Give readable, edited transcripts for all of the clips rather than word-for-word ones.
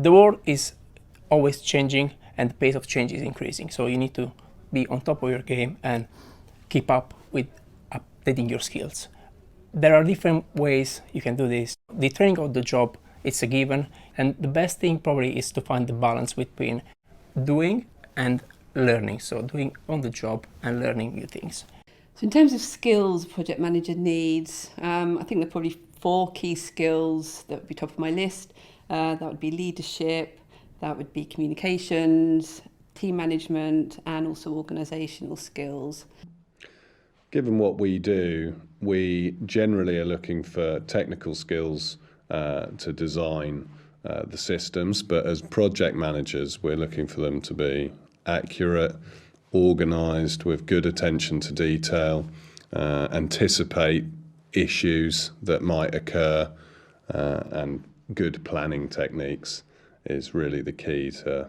The world is always changing and the pace of change is increasing. So you need to be on top of your game and keep up with updating your skills. There are different ways you can do this. The training of the job, it's a given. And the best thing probably is to find the balance between doing and learning. So doing on the job and learning new things. So in terms of skills a project manager needs, I think there are probably 4 key skills that would be top of my list. That would be leadership, that would be communications, team management, and also organisational skills. Given what we do, we generally are looking for technical skills to design the systems, but as project managers, we're looking for them to be accurate, organised, with good attention to detail, anticipate issues that might occur, and good planning techniques is really the key to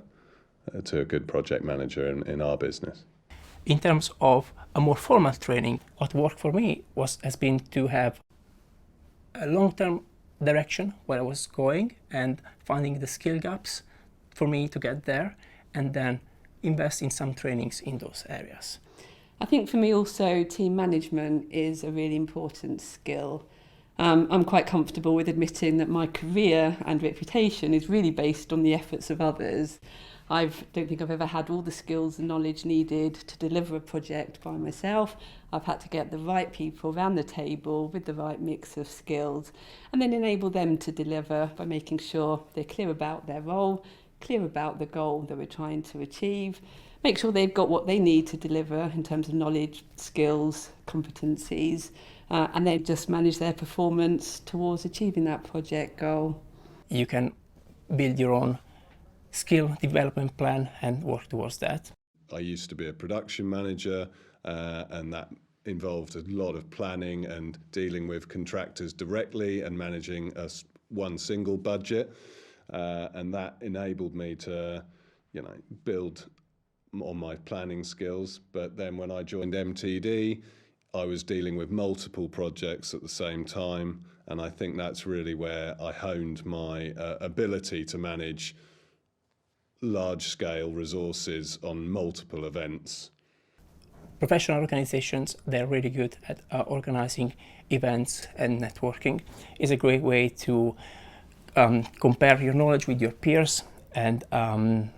a good project manager in our business. In terms of a more formal training, what worked for me has been to have a long-term direction where I was going and finding the skill gaps for me to get there, and then invest in some trainings in those areas. I think for me also team management is a really important skill. I'm quite comfortable with admitting that my career and reputation is really based on the efforts of others. I don't think I've ever had all the skills and knowledge needed to deliver a project by myself. I've had to get the right people around the table with the right mix of skills and then enable them to deliver by making sure they're clear about their role, clear about the goal that we're trying to achieve, make sure they've got what they need to deliver in terms of knowledge, skills, competencies, and then just manage their performance towards achieving that project goal. You can build your own skill development plan and work towards that. I used to be a production manager, and that involved a lot of planning and dealing with contractors directly and managing one single budget, and that enabled me to, build on my planning skills. But then when I joined MTD, I was dealing with multiple projects at the same time, and I think that's really where I honed my ability to manage large-scale resources on multiple events. Professional organizations, they're really good at organizing events, and networking is a great way to compare your knowledge with your peers and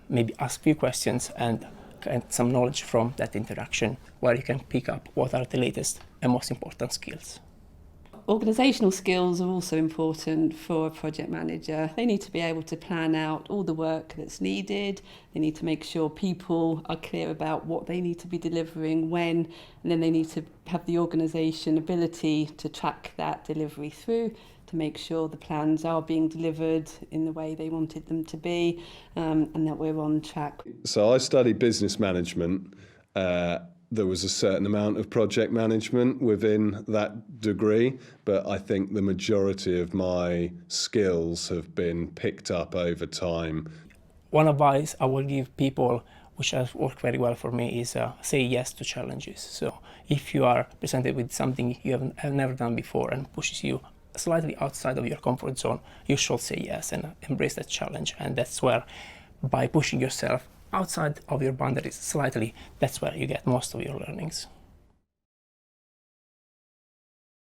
maybe ask a few questions and get some knowledge from that interaction, where you can pick up what are the latest and most important skills. Organisational skills are also important for a project manager. They need to be able to plan out all the work that's needed. They need to make sure people are clear about what they need to be delivering when, and then they need to have the organisation ability to track that delivery through to make sure the plans are being delivered in the way they wanted them to be, and that we're on track. So I studied business management. There was a certain amount of project management within that degree, but I think the majority of my skills have been picked up over time. One advice I will give people, which has worked very well for me, is say yes to challenges. So if you are presented with something you have never done before and pushes you slightly outside of your comfort zone, you should say yes and embrace that challenge. And that's where, by pushing yourself outside of your boundaries slightly, that's where you get most of your learnings.